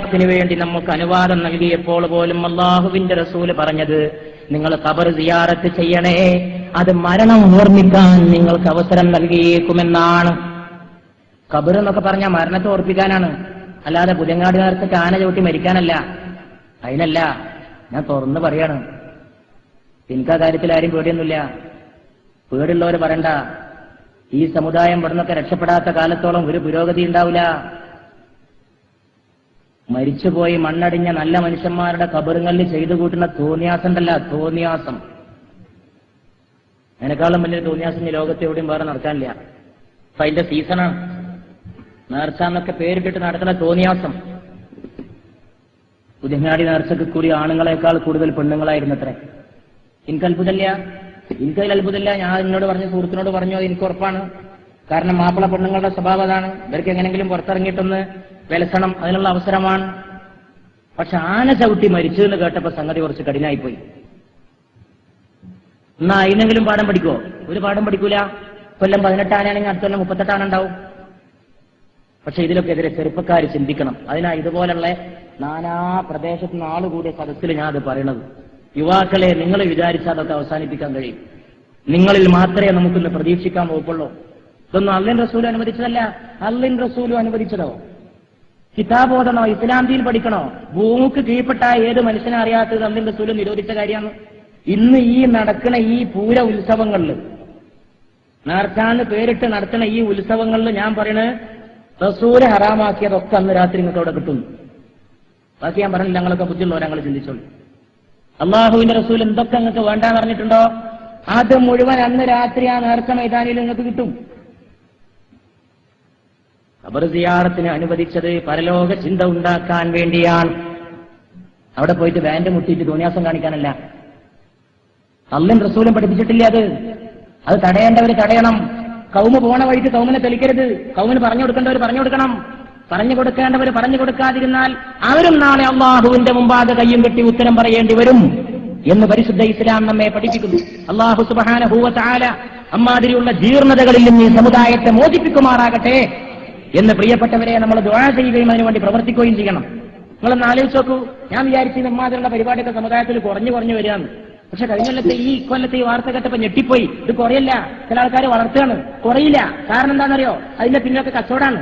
സിയാറത്തിന് വേണ്ടി നമുക്ക് അനുവാദം നൽകിയപ്പോൾ പോലും അല്ലാഹുവിന്റെ റസൂല് പറഞ്ഞത്, നിങ്ങൾ ഖബർ സിയാറത്ത് ചെയ്യണേ, അത് മരണം ഓർമ്മിക്കാൻ നിങ്ങൾക്ക് അവസരം നൽകിയേക്കുമെന്നാണ്. ഖബർ എന്നൊക്കെ പറഞ്ഞാൽ മരണത്തെ ഓർപ്പിക്കാനാണ്, അല്ലാതെ പുതിയങ്ങാടി നേരത്തെ ആന ചവിട്ടി മരിക്കാനല്ല. അതിനല്ല, ഞാൻ തുറന്ന് പറയാണ്. എനിക്ക് ആ കാര്യത്തിൽ ആരും പേടിയൊന്നുമില്ല. പേടിയുള്ളവർ പറയണ്ട. ഈ സമുദായം ഇവിടുന്നൊക്കെ രക്ഷപ്പെടാത്ത കാലത്തോളം ഒരു പുരോഗതി ഉണ്ടാവില്ല. മരിച്ചുപോയി മണ്ണടിഞ്ഞ നല്ല മനുഷ്യന്മാരുടെ ഖബറുകളിൽ ചെയ്തു കൂട്ടുന്ന തോന്നിയാസം ഉണ്ടല്ല, തോന്നിയാസം. അതിനേക്കാളും വലിയ തോന്നിയാസം ഈ ലോകത്ത് എവിടെയും വേറെ നടക്കാനില്ല. അപ്പൊ അതിന്റെ സീസണാണ്. നേർച്ച എന്നൊക്കെ പേരിട്ടിട്ട് നടത്തുന്ന തോന്നിയാസം. പുതിയങ്ങാടി നേർച്ചക്ക് കൂടി ആണുങ്ങളെക്കാൾ കൂടുതൽ പെണ്ണുങ്ങളായിരുന്നത്രേ. എനിക്ക് അത്ഭുതമില്ല. എനിക്കതിൽ അത്ഭുതമില്ല. ഞാൻ എന്നോട് പറഞ്ഞു, സുഹൃത്തിനോട് പറഞ്ഞു, അത് എനിക്ക് ഉറപ്പാണ്. കാരണം മാപ്പിള പെണ്ണുങ്ങളുടെ സ്വഭാവം അതാണ്. ഇവർക്ക് എങ്ങനെങ്കിലും പുറത്തിറങ്ങിയിട്ടൊന്ന് വിലസണം, അതിനുള്ള അവസരമാണ്. പക്ഷെ ആന ചവിട്ടി മരിച്ചു എന്ന് കേട്ടപ്പോ സംഗതി കുറച്ച് കഠിനായിപ്പോയി. എന്നാ അതിനെങ്കിലും പാഠം പഠിക്കുമോ? ഒരു പാഠം പഠിക്കൂല. കൊല്ലം 18 ആനയാണെങ്കിൽ അടുത്ത കൊല്ലം 38 ആന ഉണ്ടാവും. പക്ഷെ ഇതിലൊക്കെ എതിരെ ചെറുപ്പക്കാർ ചിന്തിക്കണം. അതിനാ ഇതുപോലുള്ള നാനാ പ്രദേശത്ത് നിന്ന് ആളുകൂടിയ സദസ്സിൽ ഞാൻ അത് പറയണത്. യുവാക്കളെ, നിങ്ങൾ വിചാരിച്ചാൽ അതൊക്കെ അവസാനിപ്പിക്കാൻ കഴിയും. നിങ്ങളിൽ മാത്രമേ നമുക്കിന്ന് പ്രതീക്ഷിക്കാൻ പോകുള്ളൂ. ഇതൊന്നും അള്ളാഹുവിൻ റസൂലും അനുവദിച്ചതല്ല. അള്ളാഹുവിൻ റസൂലും അനുവദിച്ചതോ? കിതാബ് ഓതണോ, ഇസ്ലാം ദീൻ പഠിക്കണോ? ഭൂമിക്ക് കീഴ്പ്പെട്ട ഏത് മനുഷ്യനെ അറിയാത്തത് അള്ളാഹുവിൻ റസൂലും നിരോധിച്ച കാര്യമാണ്. ഇന്ന് ഈ നടക്കുന്ന ഈ പൂര ഉത്സവങ്ങളിൽ, നേർച്ചാന്ന് പേരിട്ട് നടത്തുന്ന ഈ ഉത്സവങ്ങളിൽ ഞാൻ പറയണത് റസൂല് ഹറാമാക്കിയതൊക്കെ അന്ന് രാത്രി നിങ്ങൾക്ക് അവിടെ കിട്ടുന്നു. ബാക്കി ഞാൻ പറഞ്ഞില്ല, ഞങ്ങളൊക്കെ ബുദ്ധിയുള്ളവർ ഞങ്ങൾ ചിന്തിച്ചോളൂ. അള്ളാഹുവിന്റെ റസൂൽ എന്തൊക്കെ നിങ്ങൾക്ക് വേണ്ടാന്ന് പറഞ്ഞിട്ടുണ്ടോ അത് മുഴുവൻ അന്ന് രാത്രി ആ നേർച്ച മൈതാനിയിൽ നിങ്ങൾക്ക് കിട്ടും. ഖബർ സിയാറത്തിന് അനുവദിച്ചത് പരലോക ചിന്ത ഉണ്ടാക്കാൻ വേണ്ടിയാണ്. അവിടെ പോയിട്ട് ബാൻഡ് മുട്ടിയിട്ട് തോന്നിയാസം കാണിക്കാനല്ല. അള്ളാഹുവിൻ റസൂലും പഠിപ്പിച്ചിട്ടില്ല അത് തടയേണ്ടവർ തടയണം. കൗമ് പോണ വഴിക്ക് കൗമിനെ തെളിക്കരുത്. കൗമിന് പറഞ്ഞു കൊടുക്കേണ്ടവർ പറഞ്ഞു കൊടുക്കണം. പറഞ്ഞു കൊടുക്കേണ്ടവർ പറഞ്ഞു കൊടുക്കാതിരുന്നാൽ അവരും നാളെ അള്ളാഹുവിന്റെ മുമ്പാകെ കയ്യും കെട്ടി ഉത്തരം പറയേണ്ടി വരും എന്ന് പരിശുദ്ധ ഇസ്ലാം നമ്മെ പഠിപ്പിക്കുന്നു. അള്ളാഹു സുബ്ഹാനഹു വ തആല അമ്മാതിരിയുള്ള ജീർണതകളിൽ നിന്ന് ഈ സമുദായത്തെ മോചിപ്പിക്കുമാറാകട്ടെ എന്ന് പ്രിയപ്പെട്ടവരെ നമ്മൾ ദുആ ചെയ്യുകയും അതിനുവേണ്ടി പ്രവർത്തിക്കുകയും ചെയ്യണം. നിങ്ങളൊന്ന് ആലോചിച്ച് നോക്കൂ. ഞാൻ വിചാരിച്ചു അമ്മാതിരിയുള്ള പരിപാടിയൊക്കെ സമുദായത്തിൽ കുറഞ്ഞു വരികയാണ്. പക്ഷെ കഴിഞ്ഞ കൊല്ലത്തെ ഈ വാർത്ത കേട്ടപ്പോ ഞെട്ടിപ്പോയി. ഇത് കുറയില്ല. ചില ആൾക്കാർ വളർത്തുകയാണ്, കുറയില്ല. കാരണം എന്താണെന്നറിയോ? അതിന്റെ പിന്നൊക്കെ കച്ചവടമാണ്.